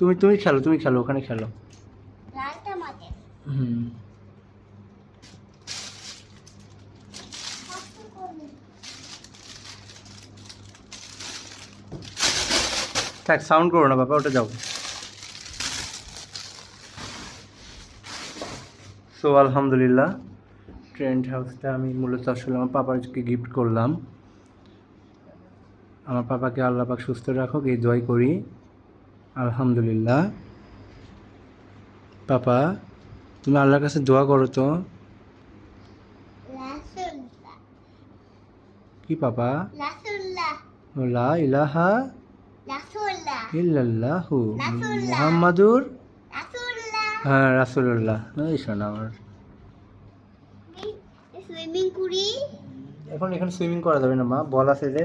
তুমি তুমি খেলো, তুমি খেলো, ওখানে খেলো। লালটা মাঝে হুম। থাক, সাউন্ড করো না বাবা, ওটা যাও। সো আলহামদুলিল্লাহ, ট্রেন্ট হাউসটা আমি মূলত আসলে আমার পাপাকে গিফট করলাম। আমার পাপাকে আল্লাহ পাক সুস্থ রাখুক, এই দোয়াই করি। আলহামদুলিল্লাহ। পাপা, তুমি আল্লাহর কাছে দোয়া করো তো। রাসূলুল্লাহ কি পাপা? রাসূলুল্লাহ লা ইলাহা রাসূলুল্লাহ ইল্লাল্লাহু রাসূলুল্লাহ মুহাম্মাদুর, রাসূলুল্লাহ হ্যাঁ রাসূলুল্লাহ। এই শোনো আমার, সুইমিং করি। এখন এখানে সুইমিং করা যাবে না মা, বল আছে যে।